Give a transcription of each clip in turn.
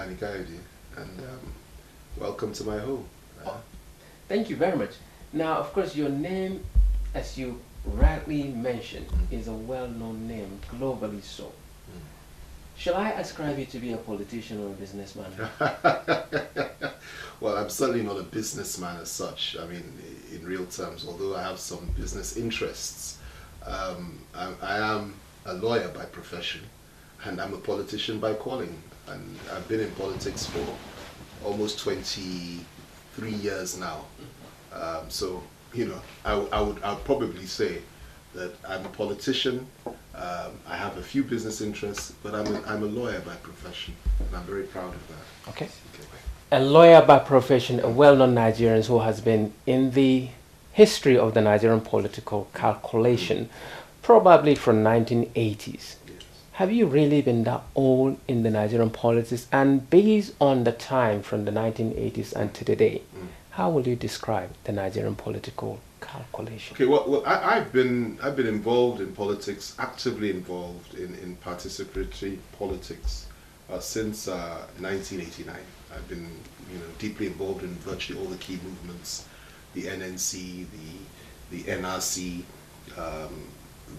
Fani Kayode, and welcome to my home. Thank you very much. Now, of course, your name, as you rightly mentioned, is a well-known name, globally so. Shall I ascribe you to be a politician or a businessman? Well, I'm certainly not a businessman as such. I mean, in real terms, although I have some business interests, I am a lawyer by profession, and I'm a politician by calling. And I've been in politics for almost 23 years now. So, you know, I'd probably say that I'm a politician. I have a few business interests, but I'm a lawyer by profession, and I'm very proud of that. Okay. A lawyer by profession, a well-known Nigerian who has been in the history of the Nigerian political calculation, probably from 1980s. Yes. Have you really been that old in the Nigerian politics? And based on the time from the 1980s until today, how will you describe the Nigerian political calculation? Okay, well, I've been involved in politics, actively involved in participatory politics since 1989. I've been, deeply involved in virtually all the key movements: the NNC, the NRC,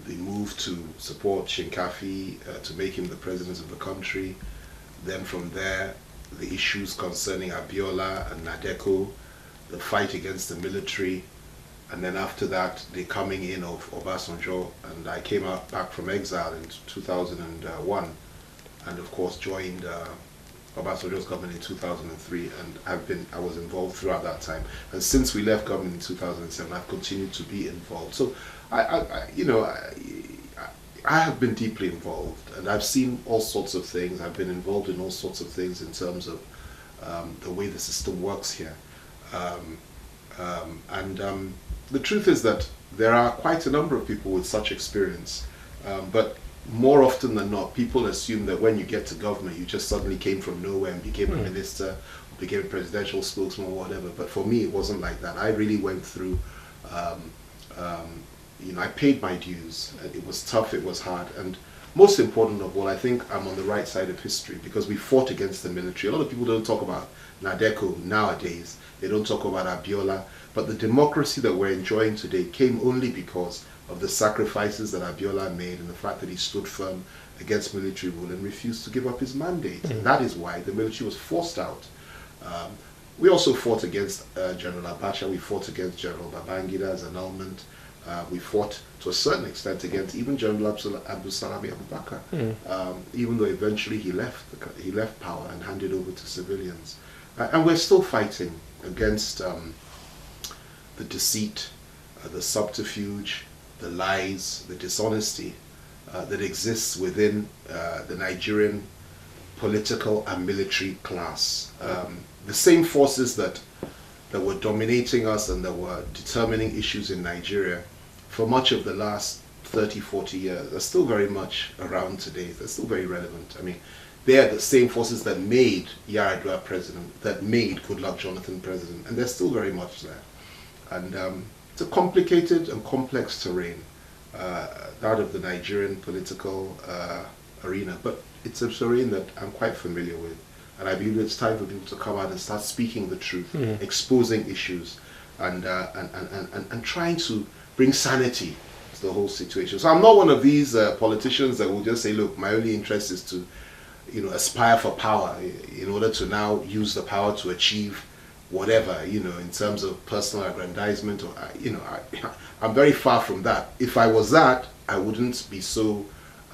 the move to support Shinkafi to make him the president of the country. Then from there, the issues concerning Abiola and Nadeko, the fight against the military, and then after that, the coming in of Obasanjo, and I came back from exile in 2001, and of course joined Obasanjo's government in 2003, and I was involved throughout that time. And since we left government in 2007, I've continued to be involved. So I have been deeply involved, and I've seen all sorts of things. I've been involved in all sorts of things in terms of the way the system works here. The truth is that there are quite a number of people with such experience, but more often than not, people assume that when you get to government, you just suddenly came from nowhere and became a minister, became a presidential spokesman or whatever. But for me, it wasn't like that. I really went through, I paid my dues. It was tough, it was hard, and most important of all, I think I'm on the right side of history because we fought against the military. A lot of people don't talk about Nadeko nowadays. They don't talk about Abiola, but the democracy that we're enjoying today came only because of the sacrifices that Abiola made and the fact that he stood firm against military rule and refused to give up his mandate. And that is why the military was forced out. We also fought against General Abacha. We fought against General Babangida's annulment. We fought to a certain extent against even General Abdulsalami Abubakar, even though eventually he left power and handed over to civilians. And we're still fighting against the deceit, the subterfuge, the lies, the dishonesty that exists within the Nigerian political and military class. The same forces that were dominating us and that were determining issues in Nigeria for much of the last 30, 40 years are still very much around today. They're still very relevant. I mean, they are the same forces that made Yar'Adua president, that made Goodluck Jonathan president, and they're still very much there. And it's a complicated and complex terrain, that of the Nigerian political arena, but it's a terrain that I'm quite familiar with. And I believe it's time for people to come out and start speaking the truth, exposing issues, and trying to bring sanity to the whole situation. So I'm not one of these politicians that will just say, look, my only interest is to aspire for power in order to now use the power to achieve whatever, in terms of personal aggrandizement, or, I'm very far from that. If I was that, I wouldn't be so,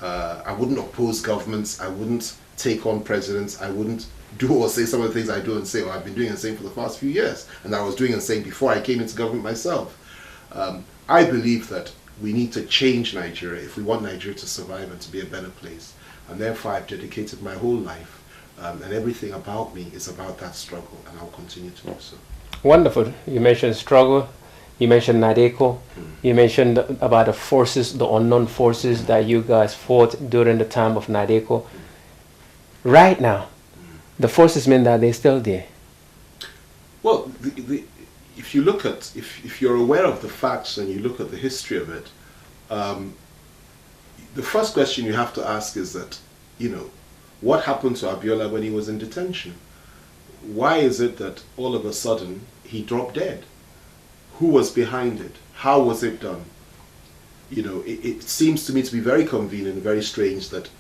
I wouldn't oppose governments, I wouldn't take on presidents, I wouldn't do or say some of the things I do and say, or I've been doing and saying for the past few years, and I was doing and saying before I came into government myself. I believe that we need to change Nigeria if we want Nigeria to survive and to be a better place. And therefore I've dedicated my whole life, and everything about me is about that struggle, and I'll continue to do so. Wonderful. You mentioned struggle, you mentioned Nadeko, you mentioned about the forces, the unknown forces that you guys fought during the time of Nadeko. Right now, the forces mean that they're still there. Well, if you look at, if you're aware of the facts and you look at the history of it, the first question you have to ask is that, What happened to Abiola when he was in detention? Why is it that all of a sudden he dropped dead? Who was behind it? How was it done? You know, it seems to me to be very convenient, very strange that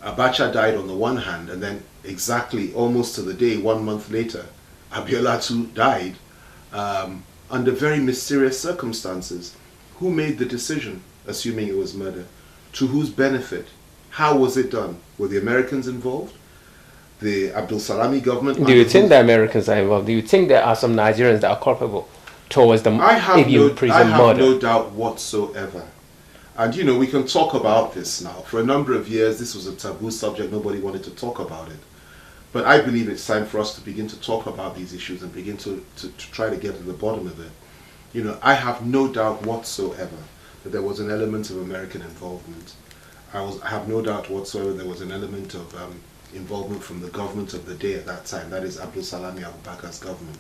Abacha died on the one hand, and then exactly almost to the day, 1 month later, Abiola too died under very mysterious circumstances. Who made the decision, assuming it was murder? To whose benefit? How was it done? Were the Americans involved? The Abdul Salami government? Do you think the Americans are involved? Do you think there are some Nigerians that are culpable towards the Ibn prison murder? I have no doubt whatsoever. And you know, we can talk about this now. For a number of years, this was a taboo subject. Nobody wanted to talk about it. But I believe it's time for us to begin to talk about these issues and begin to try to get to the bottom of it. You know, I have no doubt whatsoever that there was an element of American involvement. I have no doubt whatsoever there was an element of involvement from the government of the day at that time. That is Abdul Salami Abubakar's government.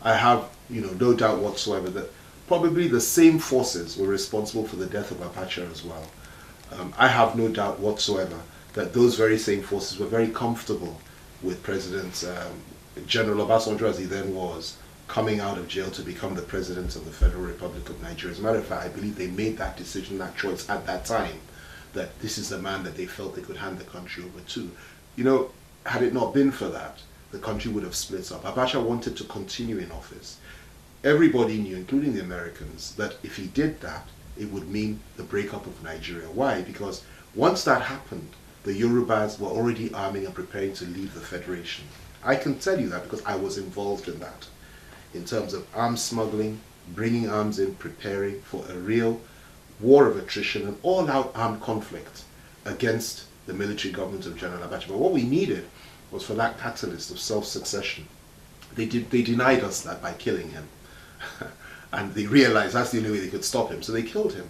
I have, you know, no doubt whatsoever that probably the same forces were responsible for the death of Abacha as well. I have no doubt whatsoever that those very same forces were very comfortable with President General Obasanjo, as he then was, coming out of jail to become the president of the Federal Republic of Nigeria. As a matter of fact, I believe they made that decision, that choice at that time, that this is the man that they felt they could hand the country over to. You know, had it not been for that, the country would have split up. Abacha wanted to continue in office. Everybody knew, including the Americans, that if he did that, it would mean the breakup of Nigeria. Why? Because once that happened, the Yorubas were already arming and preparing to leave the Federation. I can tell you that because I was involved in that, in terms of arms smuggling, bringing arms in, preparing for a real war of attrition, an all-out armed conflict against the military government of General Abacha. But what we needed was for that catalyst of self-succession. They denied us that by killing him. And they realized that's the only way they could stop him, so they killed him.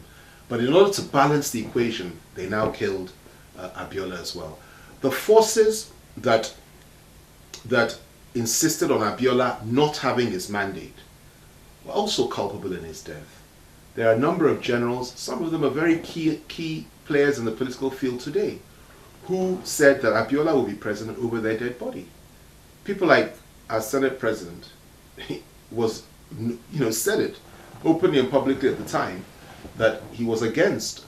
But in order to balance the equation, they now killed Abiola as well. The forces that insisted on Abiola not having his mandate were also culpable in his death. There are a number of generals, some of them are very key players in the political field today, who said that Abiola will be president over their dead body. People like our Senate president, he was, you know, said it openly and publicly at the time that he was against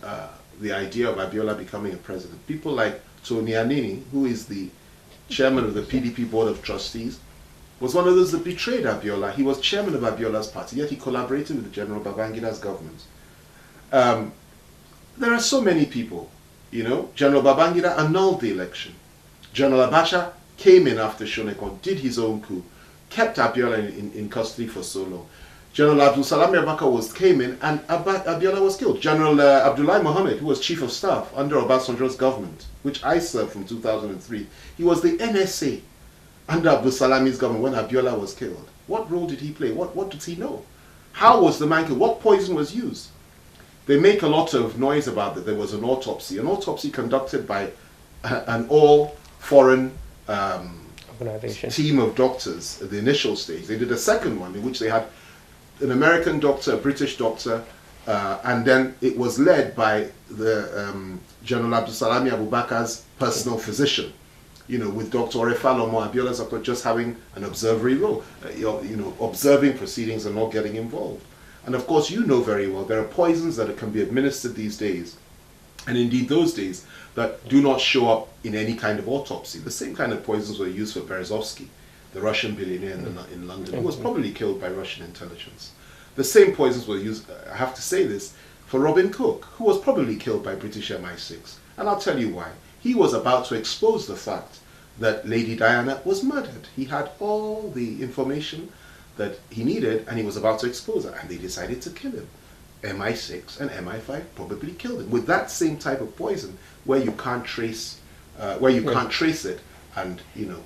the idea of Abiola becoming a president. People like Tony Anini, who is the chairman of the PDP Board of Trustees, was one of those that betrayed Abiola. He was chairman of Abiola's party, yet he collaborated with General Babangida's government. There are so many people, you know. General Babangida annulled the election. General Abacha came in after Shonekon, did his own coup, kept Abiola in custody for so long. General Abdul Salami Abubakar came in and Abiola was killed. General Abdullahi Mohammed, who was chief of staff under Obasanjo's government, which I served from 2003, he was the NSA under Abdul Salami's government when Abiola was killed. What role did he play? What did he know? How was the man killed? What poison was used? They make a lot of noise about that there was an autopsy conducted by an all-foreign team of doctors at the initial stage. They did a second one in which they had an American doctor, a British doctor, and then it was led by the General Abdul Salami Abubakar's personal physician, you know, with Dr. Orefalomo Abiola's doctor just having an observatory role, you know, observing proceedings and not getting involved. And of course, you know very well, there are poisons that can be administered these days, and indeed those days, that do not show up in any kind of autopsy. The same kind of poisons were used for Berezovsky, the Russian billionaire in London, who was probably killed by Russian intelligence. The same poisons were used, I have to say this, for Robin Cook, who was probably killed by British MI6. And I'll tell you why. He was about to expose the fact that Lady Diana was murdered. He had all the information that he needed, and he was about to expose her, and they decided to kill him. MI6 and MI5 probably killed him with that same type of poison, where you can't trace, can't trace it, and you know,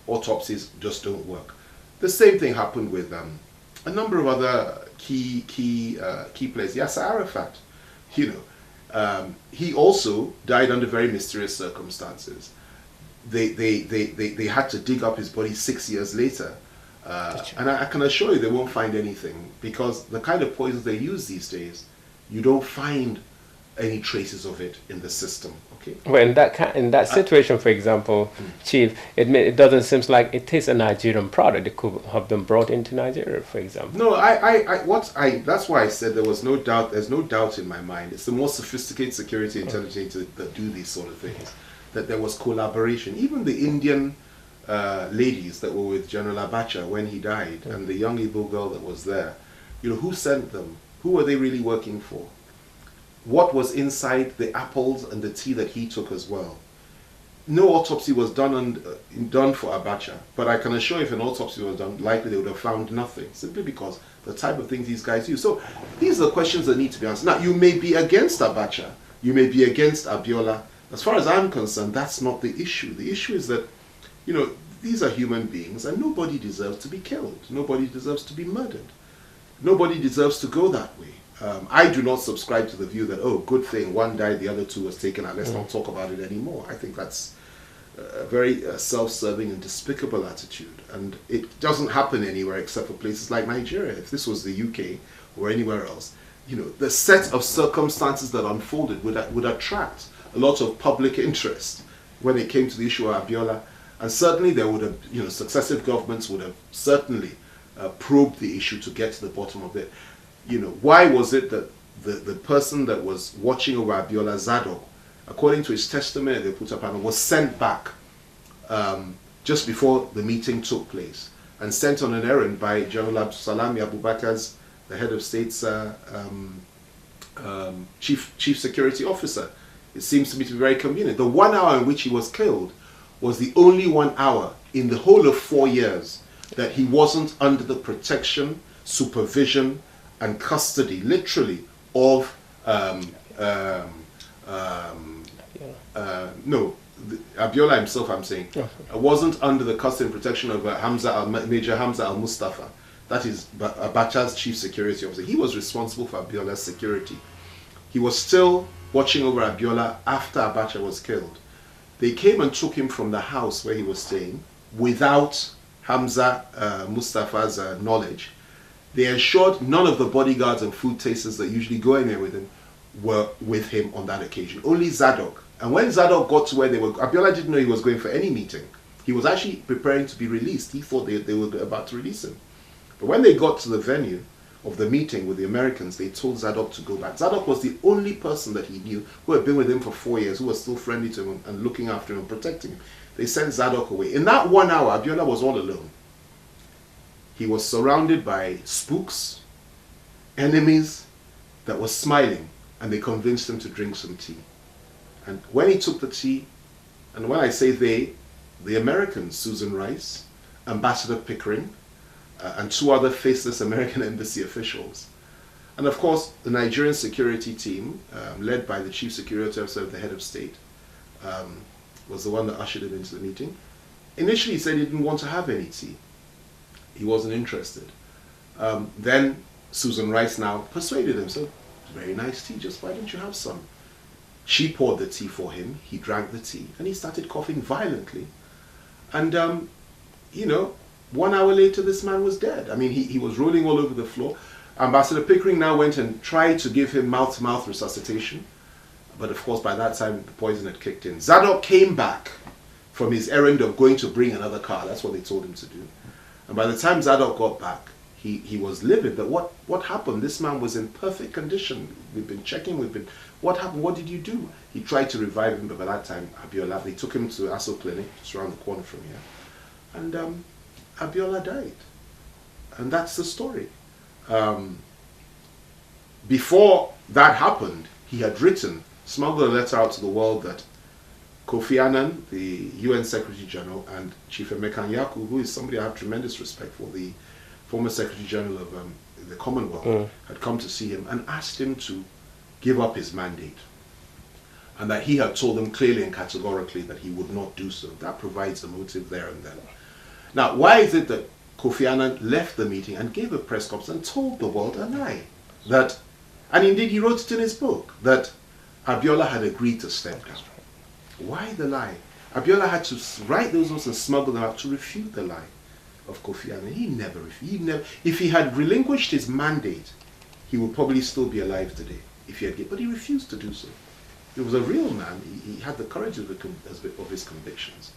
autopsies just don't work. The same thing happened with a number of other key players. Yasser Arafat, you know, he also died under very mysterious circumstances. They had to dig up his body 6 years later. And I can assure you they won't find anything, because the kind of poisons they use these days, you don't find any traces of it in the system. Okay. Well, in that situation, for example, Chief, it doesn't seem like it is a Nigerian product. It could have been brought into Nigeria, for example. No, that's why I said there was no doubt. There's no doubt in my mind. It's the more sophisticated security intelligence that do these sort of things. That there was collaboration. Even the Indian ladies that were with General Abacha when he died, and the young Igbo girl that was there, who sent them? Who were they really working for? What was inside the apples and the tea that he took as well? No autopsy was done for Abacha, but I can assure you if an autopsy was done, likely they would have found nothing, simply because the type of things these guys use. So these are the questions that need to be answered. Now, you may be against Abacha, you may be against Abiola. As far as I'm concerned, that's not the issue. The issue is that, these are human beings and nobody deserves to be killed. Nobody deserves to be murdered. Nobody deserves to go that way. I do not subscribe to the view that, oh, good thing, one died, the other two was taken out, let's not talk about it anymore. I think that's a very self-serving and despicable attitude. And it doesn't happen anywhere except for places like Nigeria. If this was the UK or anywhere else, the set of circumstances that unfolded would attract a lot of public interest when it came to the issue of Abiola. And certainly there would have, successive governments would have certainly probed the issue to get to the bottom of it. Why was it that the person that was watching over Abiola, Zadok, according to his testimony they put up, was sent back just before the meeting took place and sent on an errand by General Salami Abubakar's, the head of state's chief security officer? It seems to me to be very convenient. The 1 hour in which he was killed was the only 1 hour in the whole of 4 years that he wasn't under the protection, supervision, and custody, literally, of Abiola himself, I'm saying, wasn't under the custody and protection of Major Hamza al-Mustafa. That is Abacha's chief security officer. He was responsible for Abiola's security. He was still watching over Abiola after Abacha was killed. They came and took him from the house where he was staying without Hamza Mustafa's knowledge. They ensured none of the bodyguards and food tasters that usually go in there with him were with him on that occasion. Only Zadok. And when Zadok got to where they were, Abiola didn't know he was going for any meeting. He was actually preparing to be released. He thought they were about to release him. But when they got to the venue of the meeting with the Americans, they told Zadok to go back. Zadok was the only person that he knew who had been with him for 4 years, who was still friendly to him and looking after him and protecting him. They sent Zadok away. In that 1 hour, Abiola was all alone. He was surrounded by spooks, enemies that were smiling, and they convinced him to drink some tea. And when he took the tea, and when I say they, the Americans, Susan Rice, Ambassador Pickering, and 2 other faceless American embassy officials, and of course the Nigerian security team, led by the chief security officer of the head of state, was the one that ushered him into the meeting. Initially he said he didn't want to have any tea. He wasn't interested. Then Susan Rice now persuaded him, so very nice tea, just why don't you have some? She poured the tea for him, he drank the tea, and he started coughing violently. And 1 hour later this man was dead. I mean, he was rolling all over the floor. Ambassador Pickering now went and tried to give him mouth-to-mouth resuscitation, but of course by that time the poison had kicked in. Zadok came back from his errand of going to bring another car. That's what they told him to do. And by the time Zadok got back, he was livid. But what happened? This man was in perfect condition. We've been checking. What happened? What did you do? He tried to revive him, but by that time, Abiola, they took him to Aso Clinic, just around the corner from here. And Abiola died. And that's the story. Before that happened, he had smuggled a letter out to the world that Kofi Annan, the UN Secretary General, and Chief Emeka Nyaku, who is somebody I have tremendous respect for, the former Secretary General of the Commonwealth, had come to see him and asked him to give up his mandate. And that he had told them clearly and categorically that he would not do so. That provides a motive there and then. Now, why is it that Kofi Annan left the meeting and gave a press conference and told the world a lie? That, and indeed he wrote it in his book, that Abiola had agreed to step down. Why the lie? Abiola had to write those notes and smuggle them out to refute the lie of Kofi Annan. He never, if he had relinquished his mandate, he would probably still be alive today. if he had, but he refused to do so. He was a real man. He had the courage of his convictions,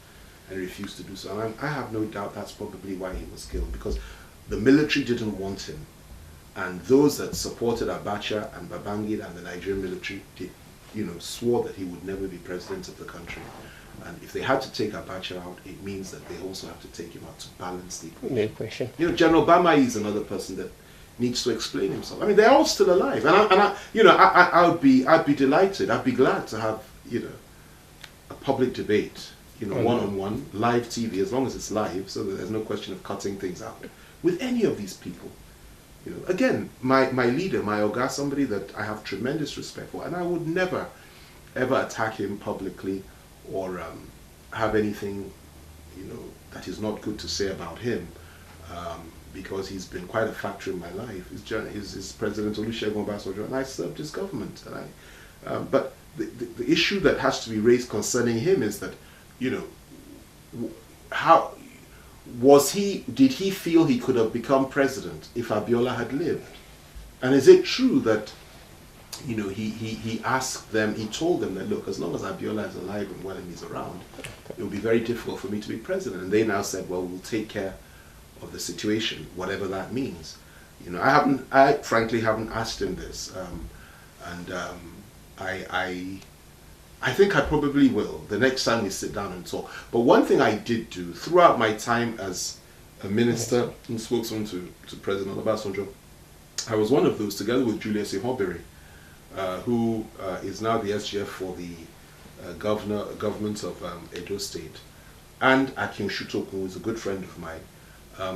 and he refused to do so. And I have no doubt that's probably why he was killed, because the military didn't want him, and those that supported Abacha and Babangida and the Nigerian military did, swore that he would never be president of the country. And if they had to take Abacha out, it means that they also have to take him out to balance the equation. General Bamai is another person that needs to explain himself. I mean, they're all still alive, and I'd be delighted. I'd be glad to have a public debate, one-on-one, live TV, as long as it's live, so that there's no question of cutting things out with any of these people. Again, my leader, my Oga, somebody that I have tremendous respect for, and I would never ever attack him publicly or have anything that is not good to say about him, because he's been quite a factor in my life. He's President Olusegun Obasanjo, and I served his government. And but the issue that has to be raised concerning him is that, how did he feel he could have become president if Abiola had lived? And is it true that he asked them, he told them that, look, as long as Abiola is alive and well and he's around, it will be very difficult for me to be president. And they now said, well, we'll take care of the situation, whatever that means. I frankly haven't asked him this, I think I probably will the next time we sit down and talk. But one thing I did do throughout my time as a minister and spokesman to President Obasanjo, I was one of those, together with Julius Ihobere, who is now the SGF for the government of Edo State, and Akin Shutoku, who is a good friend of mine.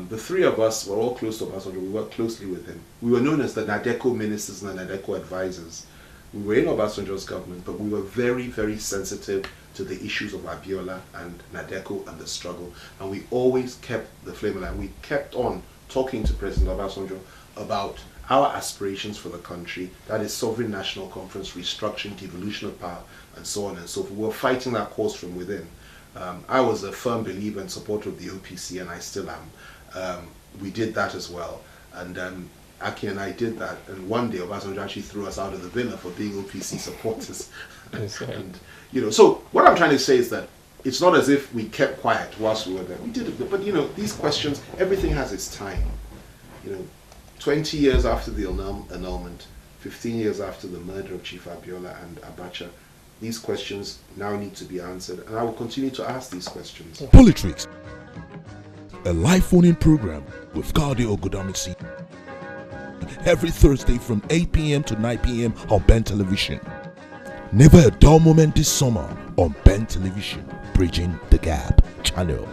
The three of us were all close to Obasanjo. We worked closely with him. We were known as the Nadeko ministers and the Nadeko advisors. We were in Obasanjo's government, but we were very, very sensitive to the issues of Abiola and Nadeko and the struggle. And we always kept the flame alive. We kept on talking to President Obasanjo about our aspirations for the country, that is sovereign national conference, restructuring, devolution of power, and so on and so forth. We were fighting that cause from within. I was a firm believer and supporter of the OPC, and I still am. We did that as well. And Aki and I did that, and one day Obasanjo actually threw us out of the villa for being OPC supporters. And so what I'm trying to say is that it's not as if we kept quiet whilst we were there. We did it, but these questions, everything has its time. 20 years after the annulment, 15 years after the murder of Chief Abiola and Abacha, these questions now need to be answered, and I will continue to ask these questions. Politics, a live phone-in program with Kade Ogodamisi, every Thursday from 8 p.m. to 9 p.m. on Ben Television. Never a dull moment this summer on Ben Television, Bridging the Gap channel.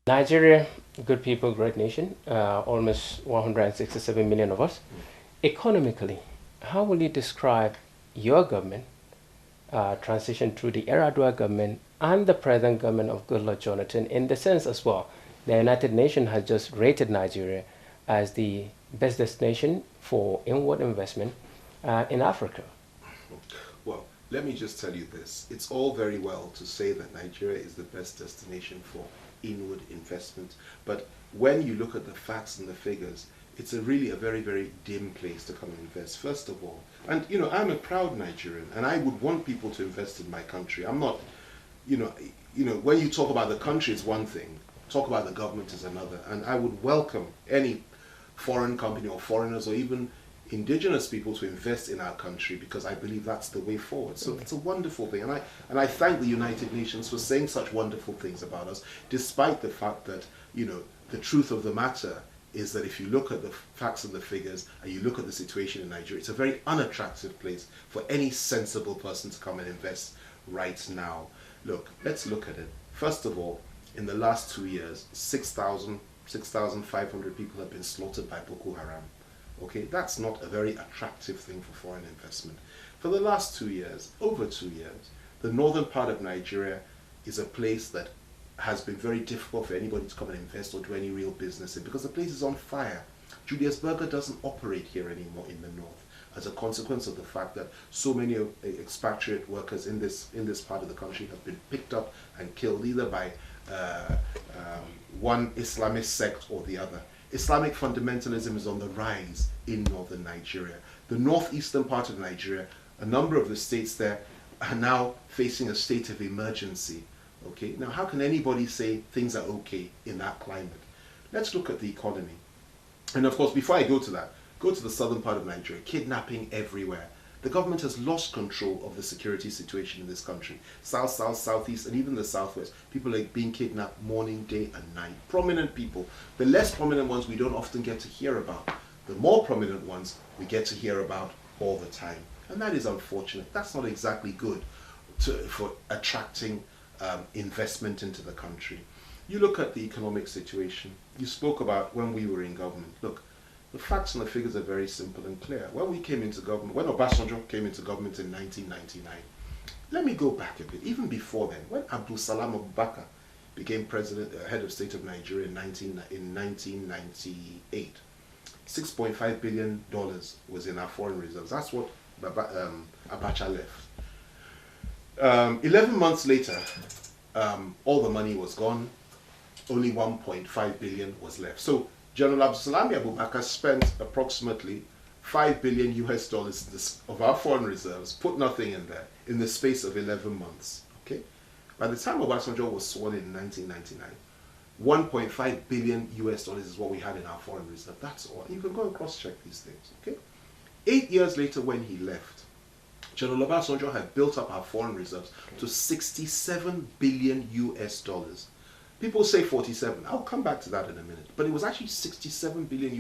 Nigeria, good people, great nation, almost 167 million of us. Economically, how will you describe your government transition through the Yar'Adua government and the present government of Goodluck Jonathan, in the sense as well, the United Nations has just rated Nigeria as the best destination for inward investment in Africa? Well, let me just tell you this. It's all very well to say that Nigeria is the best destination for inward investment, but when you look at the facts and the figures, it's really a very, very dim place to come and invest, first of all. And, I'm a proud Nigerian, and I would want people to invest in my country. I'm not, when you talk about the country, it's one thing. Talk about the government is another. And I would welcome any foreign company or foreigners or even indigenous people to invest in our country, because I believe that's the way forward. So it's a wonderful thing. And I thank the United Nations for saying such wonderful things about us, despite the fact that, the truth of the matter is that if you look at the facts and the figures and you look at the situation in Nigeria, it's a very unattractive place for any sensible person to come and invest right now. Look, let's look at it. First of all, in the last 2 years, 6,500 people have been slaughtered by Boko Haram. Okay, that's not a very attractive thing for foreign investment. For the last 2 years, over 2 years, the northern part of Nigeria is a place that has been very difficult for anybody to come and invest or do any real business in, because the place is on fire. Julius Berger doesn't operate here anymore in the north. as a consequence of the fact that so many expatriate workers in this part of the country have been picked up and killed either by one Islamist sect or the other. Islamic fundamentalism is on the rise in northern Nigeria. The northeastern part of Nigeria, a number of the states there are now facing a state of emergency. Okay, now how can anybody say things are okay in that climate? Let's look at the economy. And of course, before I go to that, go to the southern part of Nigeria, kidnapping everywhere. The government has lost control of the security situation in this country. South, south, southeast, and even the southwest. People are being kidnapped morning, day, and night. Prominent people. The less prominent ones we don't often get to hear about. The more prominent ones we get to hear about all the time. And that is unfortunate. That's not exactly good for attracting investment into the country. You look at the economic situation. You spoke about when we were in government. Look, the facts and the figures are very simple and clear. When we came into government, when Obasanjo came into government in 1999, let me go back a bit, even before then, when Abdul Salam Abubakar became president, head of state of Nigeria in 1998, $6.5 billion was in our foreign reserves. That's what Abacha left. 11 months later, all the money was gone. Only 1.5 billion was left. So General Abdulsalami Abubakar spent approximately $5 billion of our foreign reserves, put nothing in there, in the space of 11 months. Okay? By the time Obasanjo was sworn in 1999, $1.5 billion is what we had in our foreign reserve. That's all. You can go and cross-check these things. Okay? 8 years later, when he left, General Obasanjo had built up our foreign reserves to $67 billion. People say 47. I'll come back to that in a minute. But it was actually $67 billion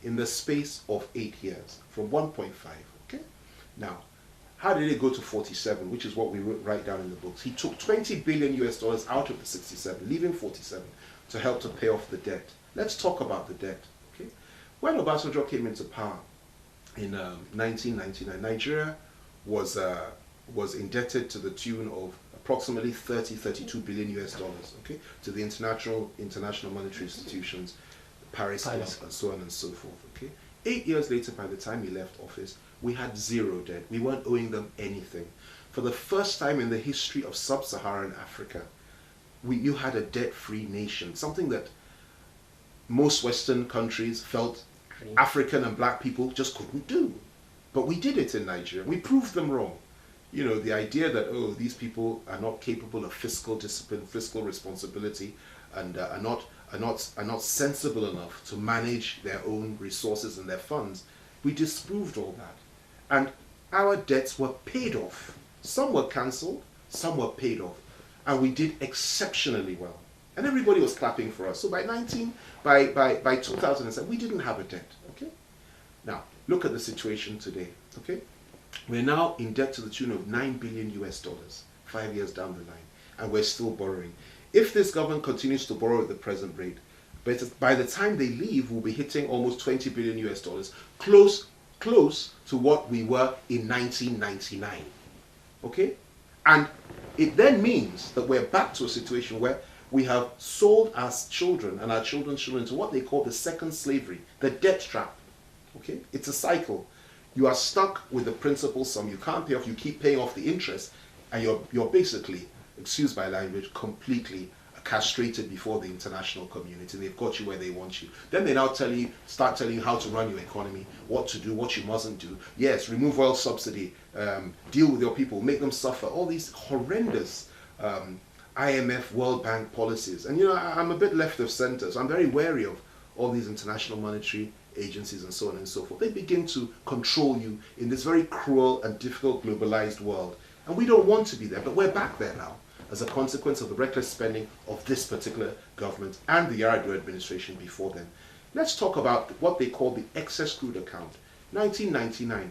in the space of 8 years, from 1.5. Okay? Now, how did it go to 47, which is what we write down in the books? He took $20 billion out of the 67, leaving 47, to help to pay off the debt. Let's talk about the debt. Okay? When Obasanjo came into power in 1999, Nigeria was indebted to the tune of approximately $32 billion, okay, to the international monetary institutions, Paris Club, and so on and so forth. Okay, 8 years later, by the time he left office, we had zero debt. We weren't owing them anything. For the first time in the history of sub-Saharan Africa, you had a debt-free nation, something that most Western countries felt African and black people just couldn't do. But we did it in Nigeria. We proved them wrong. You know, the idea that, oh, these people are not capable of fiscal discipline, fiscal responsibility, and are not sensible enough to manage their own resources and their funds, we disproved all that. And our debts were paid off. Some were cancelled, some were paid off. And we did exceptionally well. And everybody was clapping for us. So by 2007, we didn't have a debt. Okay? Now, look at the situation today. Okay? We're now in debt to the tune of $9 billion 5 years down the line, and we're still borrowing. If this government continues to borrow at the present rate, by the time they leave, we'll be hitting almost $20 billion close to what we were in 1999. Okay? And it then means that we're back to a situation where we have sold our children and our children's children to what they call the second slavery, the debt trap. Okay? It's a cycle. You are stuck with the principal sum you can't pay off, you keep paying off the interest, and you're basically, excuse my language, completely castrated before the international community. They've got you where they want you. Then they now start telling you how to run your economy, what to do, what you mustn't do. Yes, remove oil subsidy, deal with your people, make them suffer. All these horrendous IMF, World Bank policies. And you know, I'm a bit left of center, so I'm very wary of all these international monetary agencies and so on and so forth. They begin to control you in this very cruel and difficult globalized world. And we don't want to be there, but we're back there now as a consequence of the reckless spending of this particular government and the Yar'Adua administration before them. Let's talk about what they call the excess crude account. 1999,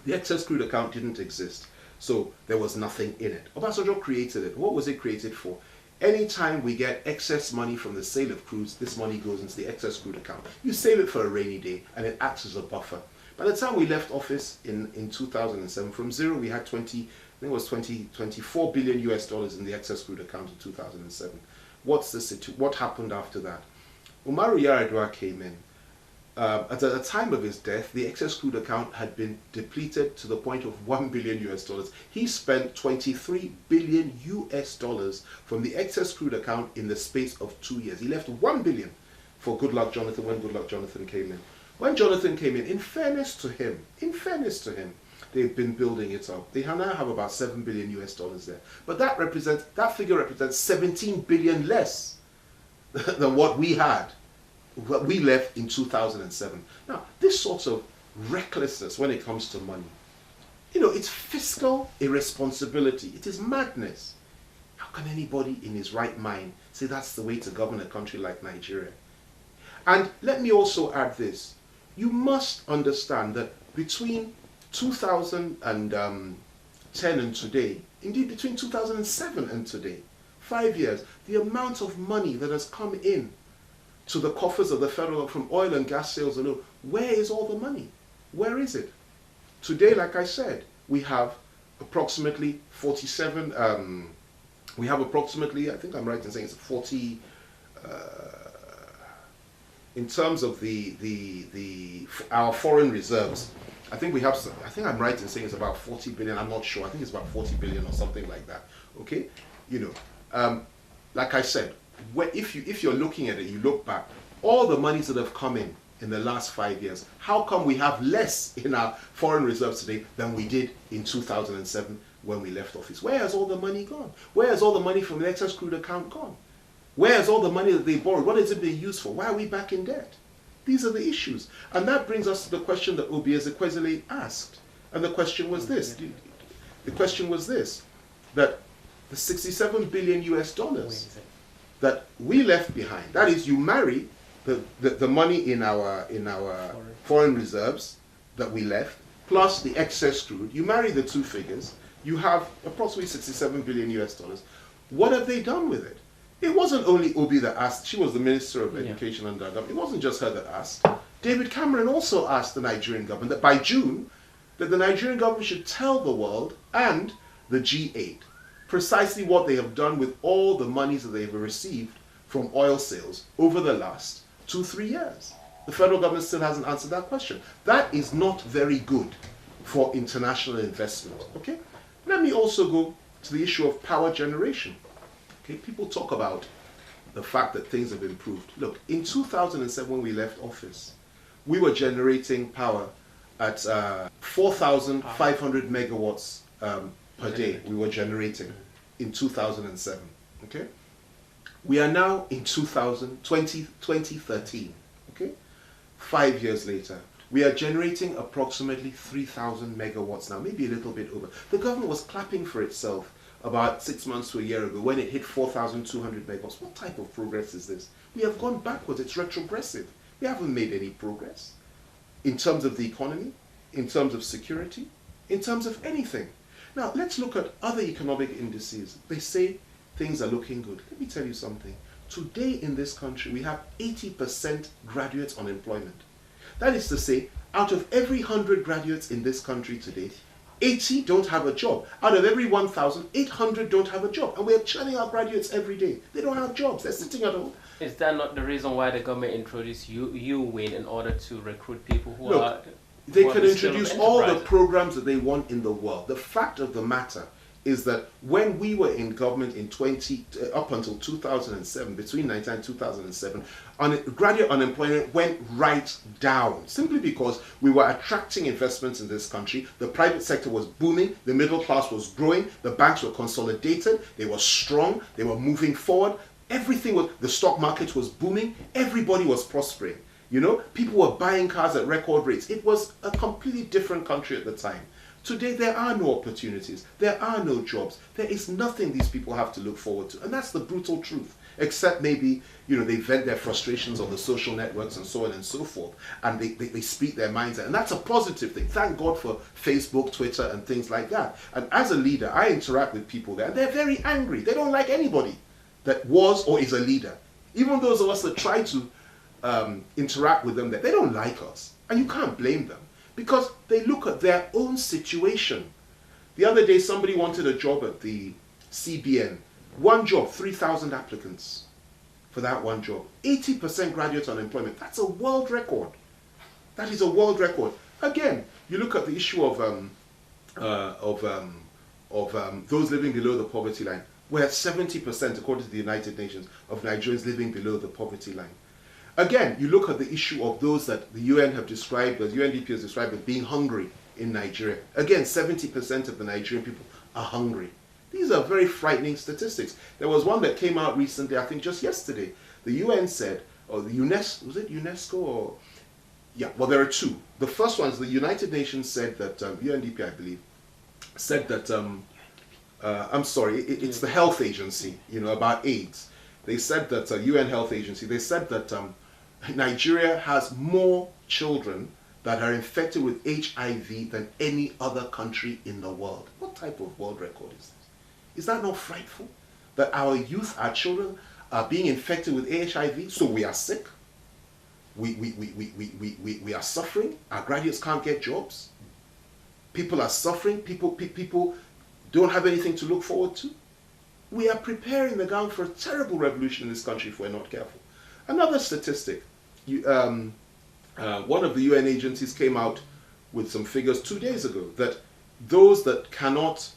the excess crude account didn't exist, so there was nothing in it. Obasanjo created it. What was it created for? Anytime we get excess money from the sale of crudes, this money goes into the excess crude account. You save it for a rainy day, and it acts as a buffer. By the time we left office in 2007, from zero we had $24 billion in the excess crude account in 2007. What happened after that? Umaru Yar'Adua came in. at the time of his death, the excess crude account had been depleted to the point of $1 billion US dollars. He spent 23 billion US dollars from the excess crude account in the space of 2 years. He left 1 billion for Goodluck Jonathan when Goodluck Jonathan came in. When Jonathan came in fairness to him, they've been building it up. They now have about 7 billion US dollars there. But that figure represents 17 billion less than what we had, what we left in 2007. Now, this sort of recklessness when it comes to money, it's fiscal irresponsibility. It is madness. How can anybody in his right mind say that's the way to govern a country like Nigeria? And let me also add this. You must understand that between 2010 and today, indeed between 2007 and today, 5 years, the amount of money that has come in to the coffers of the federal from oil and gas sales alone, where is all the money? Where is it? Today, like I said, we have approximately 47, we have approximately, I think I'm right in saying it's 40, in terms of our foreign reserves, I think I'm right in saying it's about 40 billion, I'm not sure, I think it's about 40 billion or something like that, okay? Like I said, if you're looking at it, you look back, all the monies that have come in the last 5 years, how come we have less in our foreign reserves today than we did in 2007 when we left office? Where has all the money gone? Where has all the money from the excess crude account gone? Where has all the money that they borrowed? What is it being used for? Why are we back in debt? These are the issues. And that brings us to the question that Obi Ezekwesili asked. And the question was this. The question was this, that the 67 billion US dollars that we left behind, that is, you marry the money in our foreign reserves that we left, plus the excess crude, you marry the two figures, you have approximately 67 billion US dollars. What have they done with it? It wasn't only Obi that asked, she was the Minister of Education under our government, it wasn't just her that asked. David Cameron also asked the Nigerian government that by June, that the Nigerian government should tell the world and the G8 precisely what they have done with all the monies that they have received from oil sales over the last 2-3 years. The federal government still hasn't answered that question. That is not very good for international investment, okay? Let me also go to the issue of power generation. Okay, people talk about the fact that things have improved. Look, in 2007 when we left office, we were generating power at 4,500 megawatts per day we were generating in 2007, okay? We are now in 2013, okay? 5 years later, we are generating approximately 3,000 megawatts now, maybe a little bit over. The government was clapping for itself about 6 months to a year ago when it hit 4,200 megawatts. What type of progress is this? We have gone backwards. It's retrogressive. We haven't made any progress in terms of the economy, in terms of security, in terms of anything. Now, let's look at other economic indices. They say things are looking good. Let me tell you something. Today in this country, we have 80% graduate unemployment. That is to say, out of every 100 graduates in this country today, 80 don't have a job. Out of every 1,000, 800 don't have a job. And we're churning our graduates every day. They don't have jobs. They're sitting at home. Is that not the reason why the government introduced you win in order to recruit people who are... They can introduce all the programs that they want in the world. The fact of the matter is that when we were in government in up until 2007, between 19 and 2007, graduate unemployment went right down, simply because we were attracting investments in this country. The private sector was booming, the middle class was growing, the banks were consolidated, they were strong, they were moving forward. Everything was, the stock market was booming, everybody was prospering. People were buying cars at record rates. It was a completely different country at the time. Today, there are no opportunities. There are no jobs. There is nothing these people have to look forward to. And that's the brutal truth. Except maybe, they vent their frustrations on the social networks and so on and so forth. And they speak their minds out. And that's a positive thing. Thank God for Facebook, Twitter, and things like that. And as a leader, I interact with people there. And they're very angry. They don't like anybody that was or is a leader. Even those of us that try to interact with them, they don't like us. And you can't blame them. Because they look at their own situation. The other day, somebody wanted a job at the CBN. One job, 3,000 applicants for that one job. 80% graduate unemployment. That's a world record. That is a world record. Again, you look at the issue of those living below the poverty line. We're at 70%, according to the United Nations, of Nigerians living below the poverty line. Again, you look at the issue of those that the UN have described, as UNDP has described as being hungry in Nigeria. Again, 70% of the Nigerian people are hungry. These are very frightening statistics. There was one that came out recently, I think just yesterday. The UN said, or the UNESCO, was it UNESCO or? Yeah, well, there are two. The first one is the United Nations said that, UNDP, I believe, said that, I'm sorry, it's the health agency, about AIDS. They said that, UN Health Agency, they said that Nigeria has more children that are infected with HIV than any other country in the world. What type of world record is this? Is that not frightful? That our youth, our children, are being infected with HIV, so we are sick? We are suffering. Our graduates can't get jobs. People are suffering. People don't have anything to look forward to. We are preparing the ground for a terrible revolution in this country if we're not careful. Another statistic. One of the UN agencies came out with some figures 2 days ago that those that cannot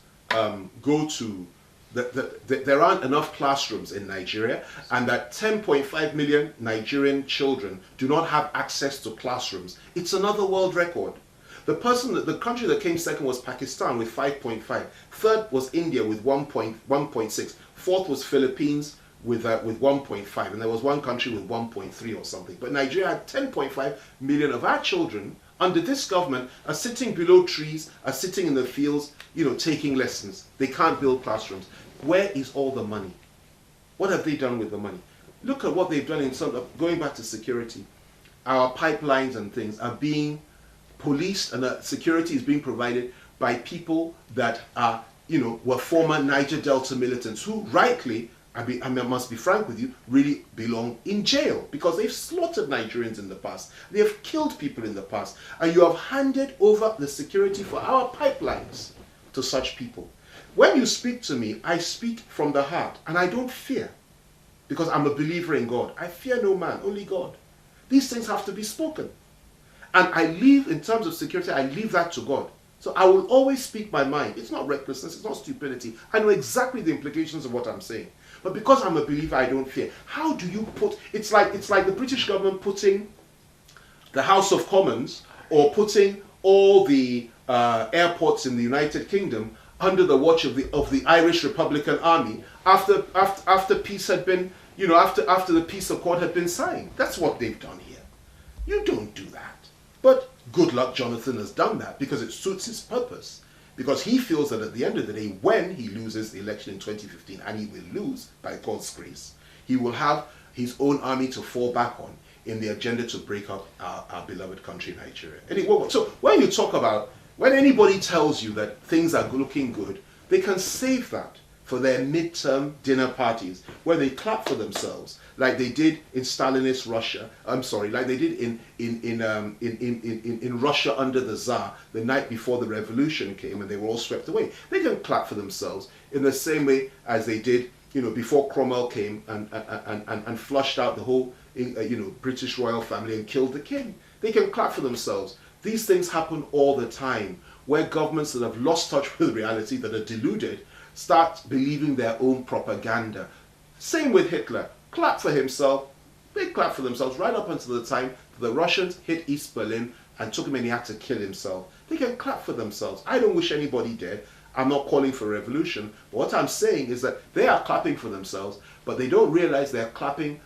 go to there aren't enough classrooms in Nigeria, and that 10.5 million Nigerian children do not have access to classrooms. It's another world record. The country that came second was Pakistan with 5.5. Third was India with 1.6. Fourth was Philippines with 1.5, and there was one country with 1.3 or something. But Nigeria had 10.5 million of our children under this government are sitting below trees, are sitting in the fields, taking lessons. They can't build classrooms. Where is all the money? What have they done with the money? Look at what they've done in some of, going back to security. Our pipelines and things are being policed, and security is being provided by people that are, were former Niger Delta militants who rightly, I must be frank with you, really belong in jail because they've slaughtered Nigerians in the past. They have killed people in the past. And you have handed over the security for our pipelines to such people. When you speak to me, I speak from the heart, and I don't fear because I'm a believer in God. I fear no man, only God. These things have to be spoken. And I leave, in terms of security, I leave that to God. So I will always speak my mind. It's not recklessness, it's not stupidity. I know exactly the implications of what I'm saying. But because I'm a believer, I don't fear. How do you put, it's like the British government putting the House of Commons or putting all the airports in the United Kingdom under the watch of the Irish Republican Army after peace had been, after the peace accord had been signed. That's what they've done here. You don't do that. But good luck, Jonathan has done that because it suits his purpose. Because he feels that at the end of the day, when he loses the election in 2015, and he will lose by God's grace, he will have his own army to fall back on in the agenda to break up our beloved country, Nigeria. Anyway, so when anybody tells you that things are looking good, they can save that for their midterm dinner parties where they clap for themselves like they did in Stalinist Russia. Like they did in Russia under the Tsar the night before the revolution came and they were all swept away. They can clap for themselves in the same way as they did, before Cromwell came and flushed out the whole, British royal family and killed the king. They can clap for themselves. These things happen all the time where governments that have lost touch with reality, that are deluded, start believing their own propaganda. Same with Hitler. Clap for himself. They clap for themselves right up until the time the Russians hit East Berlin and took him and he had to kill himself. They can clap for themselves. I don't wish anybody dead. I'm not calling for revolution. But what I'm saying is that they are clapping for themselves, but they don't realize they're clapping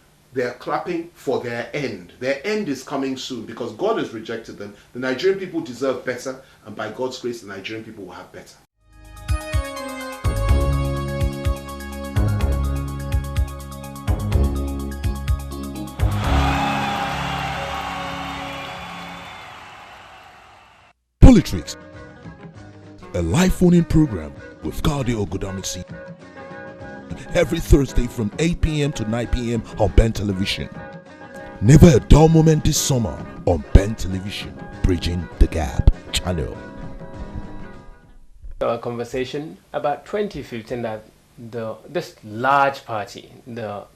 for their end. Their end is coming soon because God has rejected them. The Nigerian people deserve better, and by God's grace, the Nigerian people will have better. Politics, a live phone-in program with Kade Ogudamisi. Every Thursday from 8 p.m. to 9 p.m. on Ben Television. Never a dull moment this summer on Ben Television, Bridging the Gap channel. A conversation about 2015 that this large party, the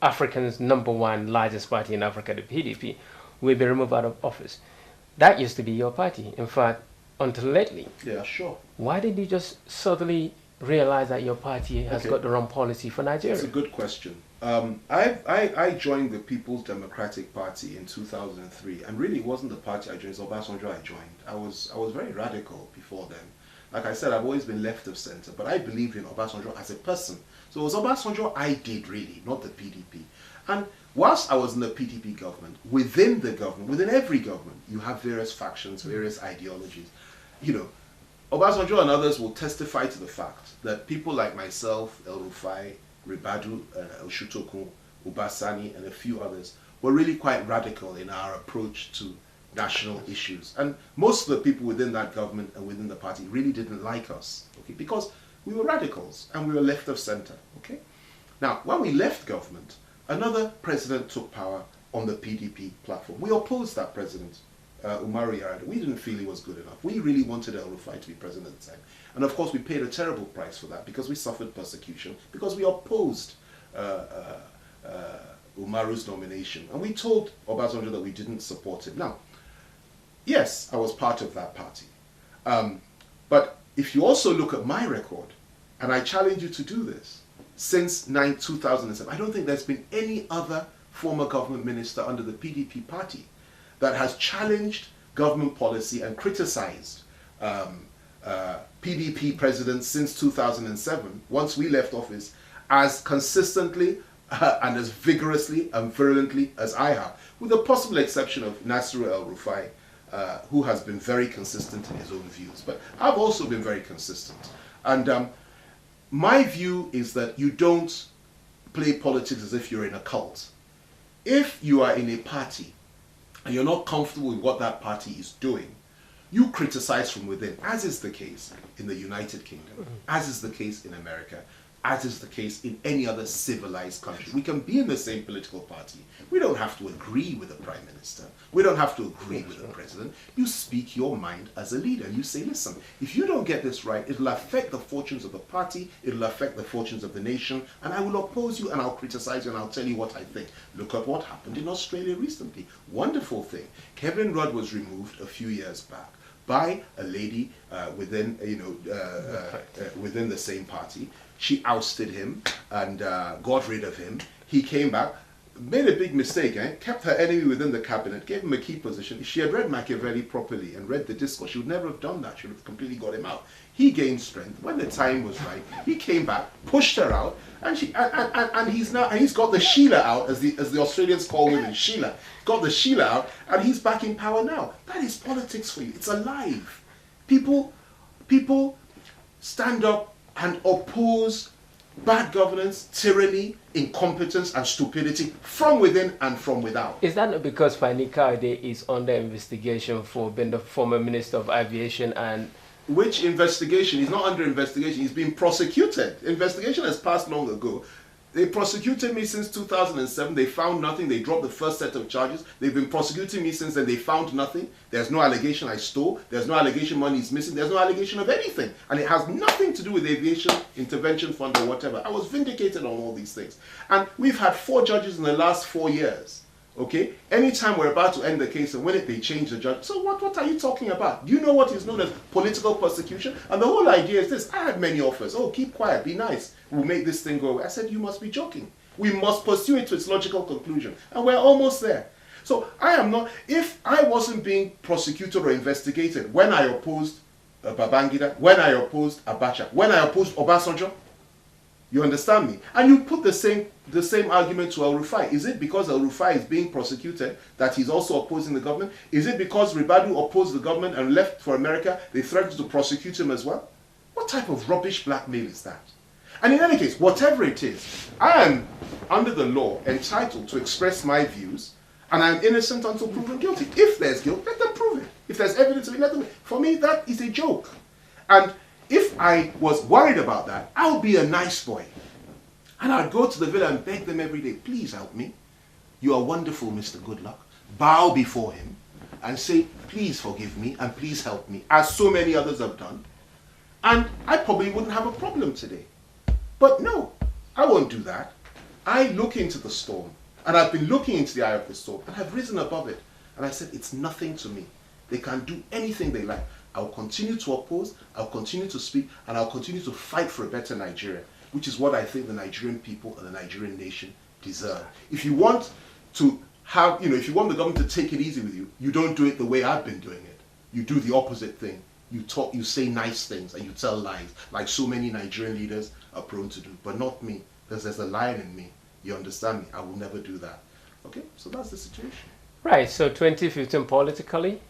African's #1 largest party in Africa, the PDP, will be removed out of office. that used to be your party. In fact, until lately. Yeah, sure. Why did you just suddenly realize that your party has got the wrong policy for Nigeria? It's a good question. I joined the People's Democratic Party in 2003, and really it wasn't the party I joined, it's Obasanjo I joined. I was very radical before then. Like I said, I've always been left of center, but I believed in Obasanjo as a person. So it was Obasanjo I did really, not the PDP. And whilst I was in the PDP government, within every government, you have various factions, various ideologies. You know, Obasanjo and others will testify to the fact that people like myself, El Rufai, Ribadu, Oshutokun, Ubasani, and a few others were really quite radical in our approach to national issues. And most of the people within that government and within the party really didn't like us, okay, because we were radicals and we were left of center, okay? Now, when we left government, another president took power on the PDP platform. We opposed that president, Umaru Yar'Adua. We didn't feel he was good enough. We really wanted El Rufai to be president at the time. And of course, we paid a terrible price for that because we suffered persecution, because we opposed Umaru's nomination. And we told Obasanjo that we didn't support him. Now, yes, I was part of that party. But if you also look at my record, and I challenge you to do this, since 2007, I don't think there's been any other former government minister under the PDP party that has challenged government policy and criticized PDP presidents since 2007, once we left office, as consistently and as vigorously and virulently as I have, with the possible exception of Nasiru El Rufai, who has been very consistent in his own views. But I've also been very consistent. And my view is that you don't play politics as if you're in a cult. If you are in a party and you're not comfortable with what that party is doing, you criticize from within, as is the case in the United Kingdom, as is the case in America, as is the case in any other civilized country. We can be in the same political party. We don't have to agree with the Prime Minister. We don't have to agree with the President. You speak your mind as a leader. You say, listen, if you don't get this right, it'll affect the fortunes of the party, it'll affect the fortunes of the nation, and I will oppose you and I'll criticize you and I'll tell you what I think. Look at what happened in Australia recently. Wonderful thing. Kevin Rudd was removed a few years back by a lady within the same party. She ousted him and got rid of him. He came back, made a big mistake, kept her enemy within the cabinet, gave him a key position. If she had read Machiavelli properly and read the discourse, she would never have done that. She would have completely got him out. He gained strength. When the time was right, he came back, pushed her out, and he's got the Sheila out, as the Australians call women, Sheila. Got the Sheila out, and he's back in power now. That is politics for you. It's alive. People stand up and oppose bad governance, tyranny, incompetence, and stupidity from within and from without. Is that not because Fani Kayode is under investigation for being the former Minister of Aviation? And which investigation? He's not under investigation. He's being prosecuted. Investigation has passed long ago. They prosecuted me since 2007. They found nothing. They dropped the first set of charges. They've been prosecuting me since then. They found nothing. There's no allegation I stole. There's no allegation money is missing. There's no allegation of anything. And it has nothing to do with the Aviation Intervention Fund or whatever. I was vindicated on all these things. And we've had 4 judges in the last 4 years. Okay? Anytime we're about to end the case and when they change the judge. So what are you talking about? Do you know what is known as political persecution? And the whole idea is this. I had many offers. Oh, keep quiet. Be nice. We'll make this thing go away. I said, you must be joking. We must pursue it to its logical conclusion. And we're almost there. So I am not, if I wasn't being prosecuted or investigated when I opposed Babangida, when I opposed Abacha, when I opposed Obasanjo, you understand me? And you put the same argument to El Rufai. Is it because El Rufai is being prosecuted that he's also opposing the government? Is it because Ribadu opposed the government and left for America, they threatened to prosecute him as well? What type of rubbish blackmail is that? And in any case, whatever it is, I am, under the law, entitled to express my views, and I am innocent until proven guilty. If there's guilt, let them prove it. If there's evidence of it, let them. For me, that is a joke. And if I was worried about that, I would be a nice boy. And I'd go to the villa and beg them every day, please help me. You are wonderful, Mr. Goodluck. Bow before him and say, please forgive me and please help me, as so many others have done. And I probably wouldn't have a problem today. But no, I won't do that. I look into the storm, and I've been looking into the eye of the storm, and I've risen above it. And I said, it's nothing to me. They can do anything they like. I'll continue to oppose, I'll continue to speak, and I'll continue to fight for a better Nigeria, which is what I think the Nigerian people and the Nigerian nation deserve. If you want to have, if you want the government to take it easy with you, you don't do it the way I've been doing it. You do the opposite thing. You talk, you say nice things, and you tell lies, like so many Nigerian leaders are prone to do. But not me, because there's a lion in me. You understand me? I will never do that. Okay, so that's the situation. Right, so 2015 politically,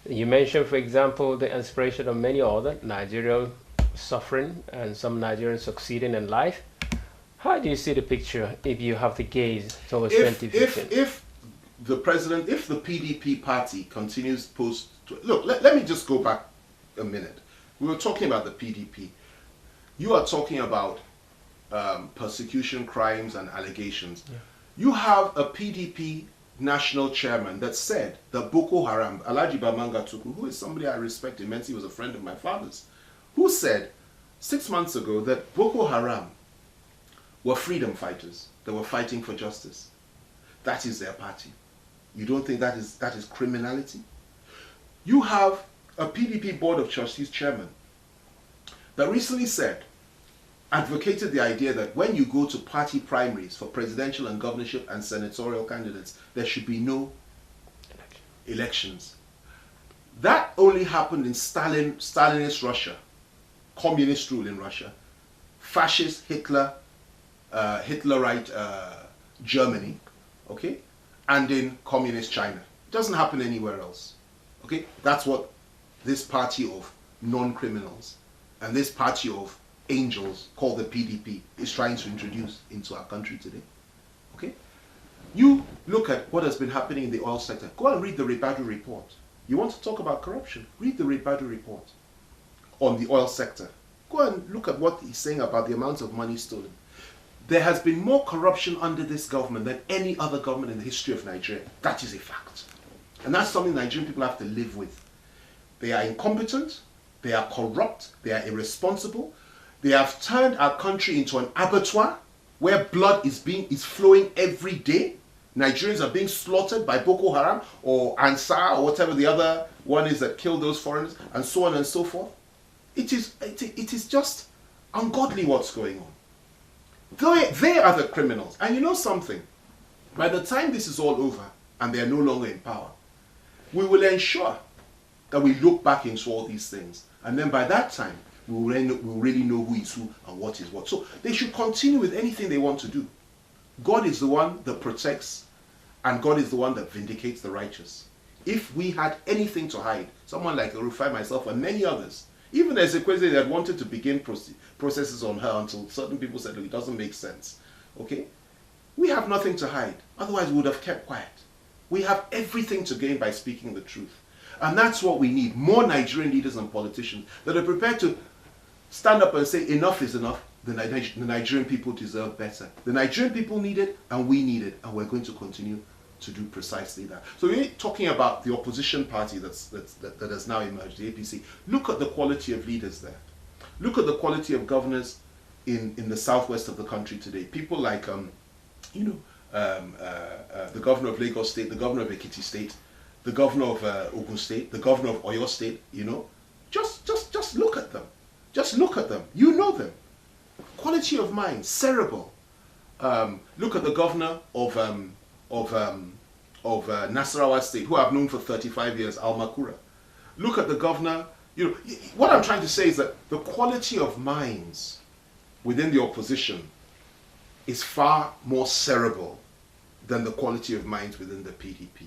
you mentioned, for example, the inspiration of many other Nigerians suffering and some Nigerians succeeding in life. How do you see the picture if you have to gaze towards 2015? If the president, if the PDP party continues look, let me just go back a minute. We were talking about the PDP. You are talking about persecution, crimes, and allegations. Yeah. You have a PDP national chairman that said that Boko Haram, Alhaji Bamanga Tuku, who is somebody I respect immensely, he was a friend of my father's, who said 6 months ago that Boko Haram were freedom fighters. They were fighting for justice. That is their party. You don't think that is criminality? You have a PDP Board of Trustees chairman that recently advocated the idea that when you go to party primaries for presidential and governorship and senatorial candidates, there should be no elections. That only happened in Stalinist Russia, communist rule in Russia, fascist Hitlerite Germany, okay, and in communist China. It doesn't happen anywhere else. Okay, that's what this party of non-criminals and this party of angels called the PDP is trying to introduce into our country today. Okay, you look at what has been happening in the oil sector. Go and read the Ribadu report. You want to talk about corruption? Read the Ribadu report on the oil sector. Go and look at what he's saying about the amount of money stolen. There has been more corruption under this government than any other government in the history of Nigeria. That is a fact. And that's something Nigerian people have to live with. They are incompetent, they are corrupt, they are irresponsible. They have turned our country into an abattoir where blood is flowing every day. Nigerians are being slaughtered by Boko Haram or Ansar or whatever the other one is that killed those foreigners, and so on and so forth. It is just ungodly what's going on. They are the criminals. And you know something? By the time this is all over and they are no longer in power, we will ensure that we look back into all these things. And then by that time, we will really know who is who and what is what. So they should continue with anything they want to do. God is the one that protects, and God is the one that vindicates the righteous. If we had anything to hide, someone like Rufai, myself, and many others, even as Ekweze that wanted to begin processes on her until certain people said, look, it doesn't make sense. Okay? We have nothing to hide. Otherwise, we would have kept quiet. We have everything to gain by speaking the truth. And that's what we need. More Nigerian leaders and politicians that are prepared to stand up and say, enough is enough. The Nigerian people deserve better. The Nigerian people need it, and we need it. And we're going to continue to do precisely that. So we're talking about the opposition party that has now emerged, the APC. Look at the quality of leaders there. Look at the quality of governors in the southwest of the country today. People like, the governor of Lagos State, the governor of Ekiti State, the governor of Ogun State, the governor of Oyo State. Just look at them. Just look at them. You know them. Quality of mind, cerebral. Look at the governor of Nasarawa State, who I've known for 35 years, Al Makura. Look at the governor. What I'm trying to say is that the quality of minds within the opposition is far more cerebral than the quality of minds within the PDP.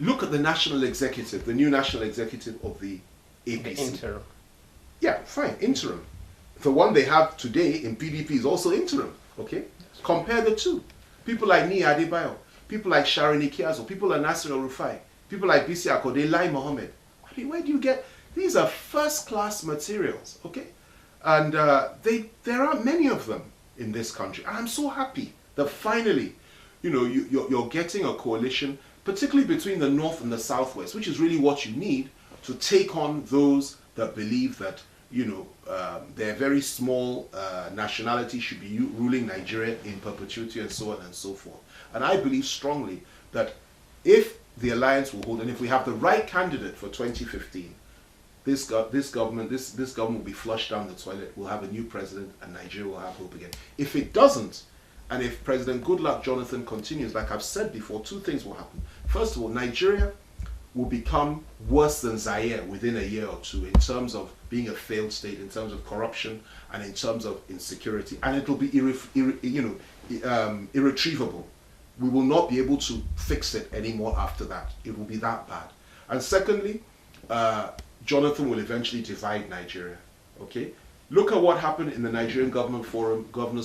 Look at the national executive, the new national executive of the APC. The interim. Yeah, fine, interim. The one they have today in PDP is also interim, okay? Compare the two. People like Ni Adebayo, people like Sharon Ikiazo, people like Nasir El-Rufai, people like Bisi Akode, Lai Mohammed. I mean, where do you get? These are first-class materials, okay? And there aren't many of them in this country. And I'm so happy that finally, you're getting a coalition, particularly between the North and the Southwest, which is really what you need to take on those that believe that their very small nationality should be ruling Nigeria in perpetuity and so on and so forth. And I believe strongly that if the alliance will hold. And if we have the right candidate for 2015, this government will be flushed down the toilet. We'll have a new president, and Nigeria will have hope again. If it doesn't, and if President Goodluck Jonathan continues, like I've said before, two things will happen. First of all, Nigeria will become worse than Zaire within a year or two in terms of being a failed state, in terms of corruption, and in terms of insecurity, and it will be irretrievable. We will not be able to fix it anymore after that. It will be that bad. And secondly, Jonathan will eventually divide Nigeria. Okay, look at what happened in the Nigerian Governors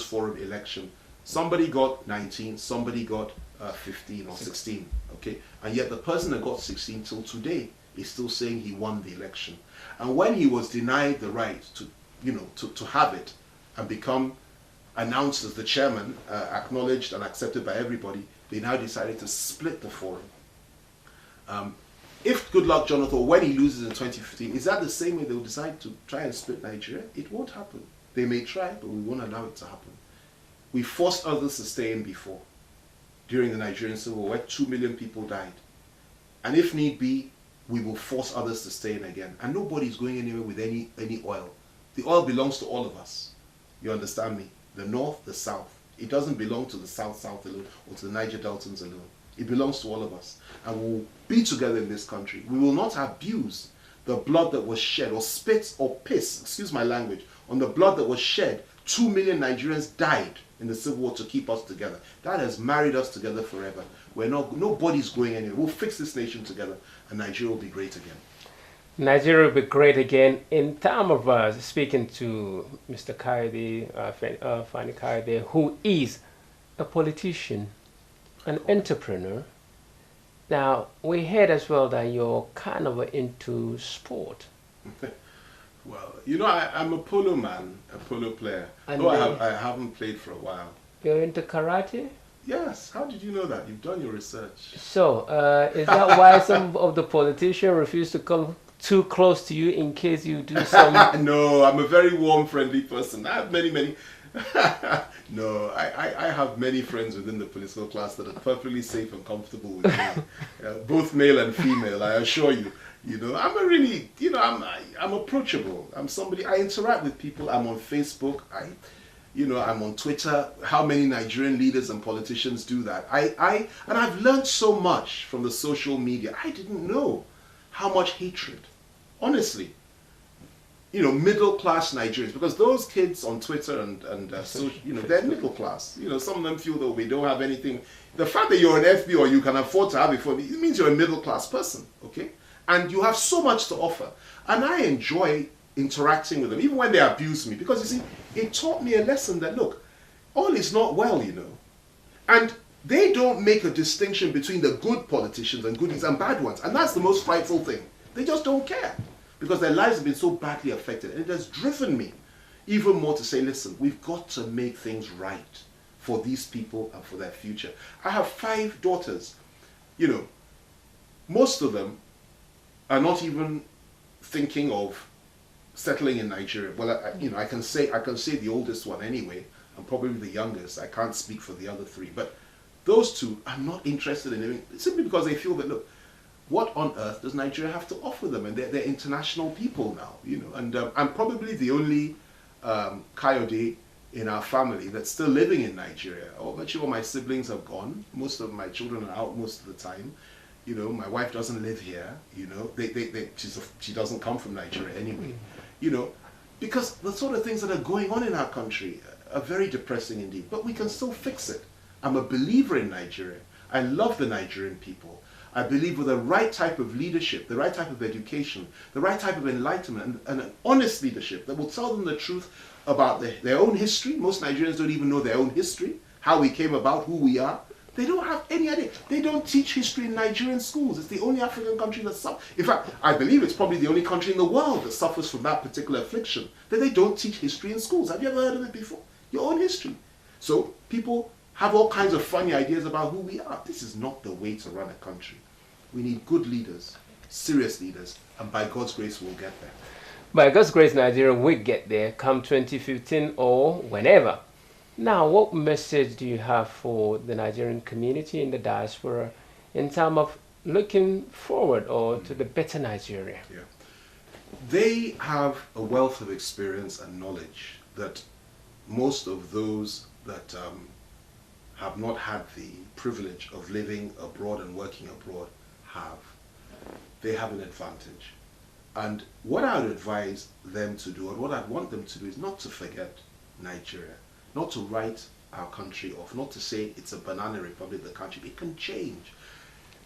Forum election. Somebody got 19, somebody got 15 or 16. Okay, and yet the person that got 16 till today is still saying he won the election. And when he was denied the right to have it and become announced as the chairman, acknowledged and accepted by everybody, they now decided to split the forum. If Goodluck Jonathan, when he loses in 2015, is that the same way they'll decide to try and split Nigeria? It won't happen. They may try, but we won't allow it to happen. We forced others to stay in before, during the Nigerian Civil War, where 2 million people died. And if need be, we will force others to stay in again. And nobody's going anywhere with any oil. The oil belongs to all of us. You understand me? The North, the South. It doesn't belong to the South alone or to the Niger Deltans alone. It belongs to all of us. And we'll be together in this country. We will not abuse the blood that was shed, or spit or piss, excuse my language, on the blood that was shed. 2 million Nigerians died in the Civil War to keep us together. That has married us together forever. Nobody's going anywhere. We'll fix this nation together, and Nigeria will be great again. Nigeria will be great again. In terms of speaking to Mr. Kayode, Fani Kayode, who is a politician, an entrepreneur. Now, we heard as well that you're kind of into sport. Well, I'm a polo man, a polo player. And no, I haven't played for a while. You're into karate? Yes. How did you know that? You've done your research. So, is that why some of the politicians refuse to come too close to you in case you do some... No, I'm a very warm, friendly person. I have many... No, I have many friends within the political class that are perfectly safe and comfortable with me. Both male and female, I assure you. I'm a really, I'm approachable. I'm somebody, I interact with people. I'm on Facebook. I'm on Twitter. How many Nigerian leaders and politicians do that? And I've learned so much from the social media. I didn't know how much hatred, honestly. Middle class Nigerians, because those kids on Twitter and they're middle class. Some of them feel that we don't have anything. The fact that you're an FB or you can afford to have it it means you're a middle class person, okay? And you have so much to offer. And I enjoy interacting with them, even when they abuse me, because you see, it taught me a lesson that, look, all is not well, And they don't make a distinction between the good politicians and goodies and bad ones. And that's the most frightful thing. They just don't care, because their lives have been so badly affected. And it has driven me even more to say, listen, we've got to make things right for these people and for their future. I have 5 daughters. Most of them are not even thinking of settling in Nigeria. Well, I can say the oldest one anyway, and probably the youngest. I can't speak for the other 3, but those 2 are not interested in living, simply because they feel that, look, what on earth does Nigeria have to offer them? And they're international people now, And I'm probably the only Kayode in our family that's still living in Nigeria. Virtually all my siblings have gone. Most of my children are out most of the time. My wife doesn't live here. She doesn't come from Nigeria anyway. Because the sort of things that are going on in our country are very depressing indeed. But we can still fix it. I'm a believer in Nigeria. I love the Nigerian people. I believe with the right type of leadership, the right type of education, the right type of enlightenment, and an honest leadership that will tell them the truth about their own history. Most Nigerians don't even know their own history, how we came about, who we are. They don't have any idea. They don't teach history in Nigerian schools. It's the only African country that suffers. In fact, I believe it's probably the only country in the world that suffers from that particular affliction, that they don't teach history in schools. Have you ever heard of it before? Your own history. So people have all kinds of funny ideas about who we are. This is not the way to run a country. We need good leaders, serious leaders, and by God's grace, we'll get there. By God's grace, Nigeria will get there come 2015 or whenever. Now, what message do you have for the Nigerian community in the diaspora in terms of looking forward or to the better Nigeria? Yeah. They have a wealth of experience and knowledge that most of those that have not had the privilege of living abroad and working abroad have. They have an advantage. And what I would advise them to do, and what I want them to do, is not to forget Nigeria, not to write our country off, not to say it's a banana republic, the country. It can change.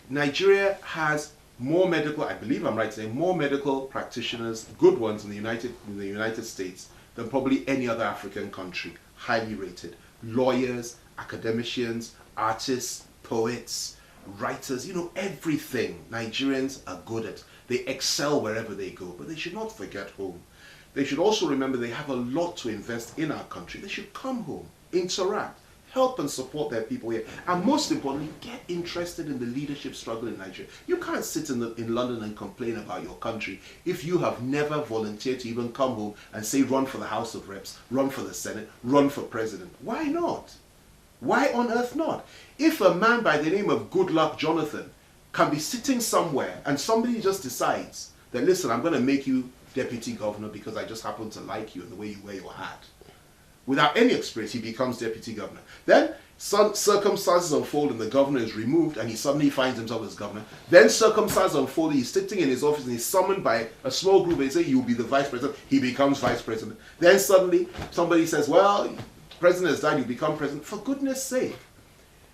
Nigeria has more medical, I believe I'm right saying, more medical practitioners, good ones in the United States than probably any other African country, highly rated. Lawyers, academicians, artists, poets, writers, you know, everything Nigerians are good at. They excel wherever they go, but they should not forget home. They should also remember they have a lot to invest in our country. They should come home, interact, help and support their people here, and most importantly, get interested in the leadership struggle in Nigeria. You can't sit in London and complain about your country if you have never volunteered to even come home and say run for the House of Reps, run for the Senate, run for president. Why not? Why on earth not? If a man by the name of Goodluck Jonathan can be sitting somewhere and somebody just decides that, listen, I'm going to make you deputy governor because I just happen to like you and the way you wear your hat. Without any experience, he becomes deputy governor. Then circumstances unfold and the governor is removed and he suddenly finds himself as governor. Then circumstances unfold, he's sitting in his office and he's summoned by a small group. They say, you'll be the vice president. He becomes vice president. Then suddenly somebody says, well, the president has died, you become president. For goodness sake.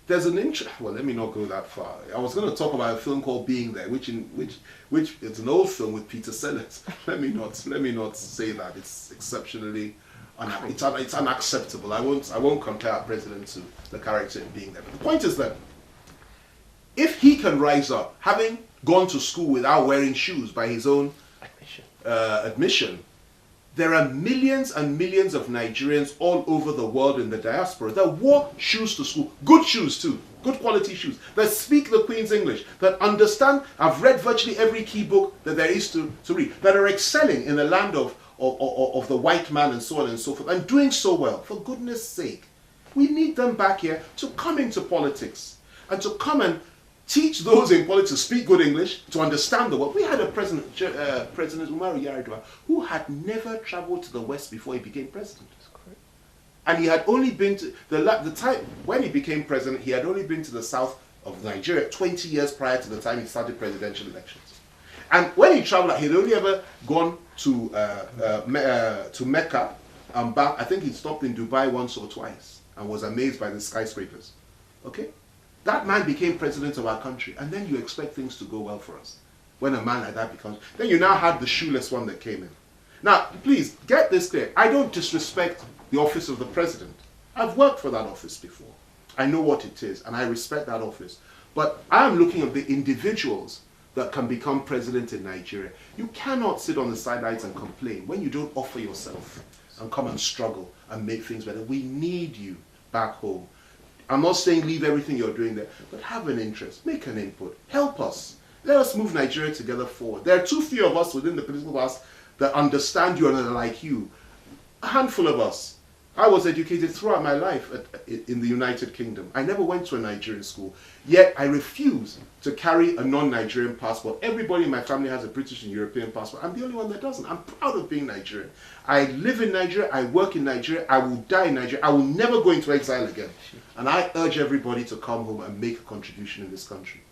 There's an well, let me not go that far. I was going to talk about a film called Being There, which it's an old film with Peter Sellers. Let me not say that. It's exceptionally it's unacceptable. I won't compare our president to the character in Being There. But the point is that if he can rise up, having gone to school without wearing shoes by his own admission, there are millions and millions of Nigerians all over the world in the diaspora that wore shoes to school, good shoes too, good quality shoes, that speak the Queen's English, that understand, have read virtually every key book that there is to read, that are excelling in the land of the white man and so on and so forth, and doing so well. For goodness sake, we need them back here to come into politics and to come and teach those in politics to speak good English, to understand the world. We had a President Umaru Yar'Adua, who had never traveled to the West before he became president. And he had only been to, the time when he became president, he had only been to the south of Nigeria 20 years prior to the time he started presidential elections. And when he traveled, he'd only ever gone to Mecca and back. I think he stopped in Dubai once or twice and was amazed by the skyscrapers. Okay? That man became president of our country, and then you expect things to go well for us. When a man like that becomes... Then you now had the shoeless one that came in. Now, please, get this clear. I don't disrespect the office of the president. I've worked for that office before. I know what it is, and I respect that office. But I'm looking at the individuals that can become president in Nigeria. You cannot sit on the sidelines and complain when you don't offer yourself and come and struggle and make things better. We need you back home. I'm not saying leave everything you're doing there, but have an interest, make an input, help us. Let us move Nigeria together forward. There are too few of us within the political class that understand you and are like you. A handful of us. I was educated throughout my life in the United Kingdom. I never went to a Nigerian school, yet I refuse to carry a non-Nigerian passport. Everybody in my family has a British and European passport. I'm the only one that doesn't. I'm proud of being Nigerian. I live in Nigeria, I work in Nigeria, I will die in Nigeria, I will never go into exile again. And I urge everybody to come home and make a contribution in this country.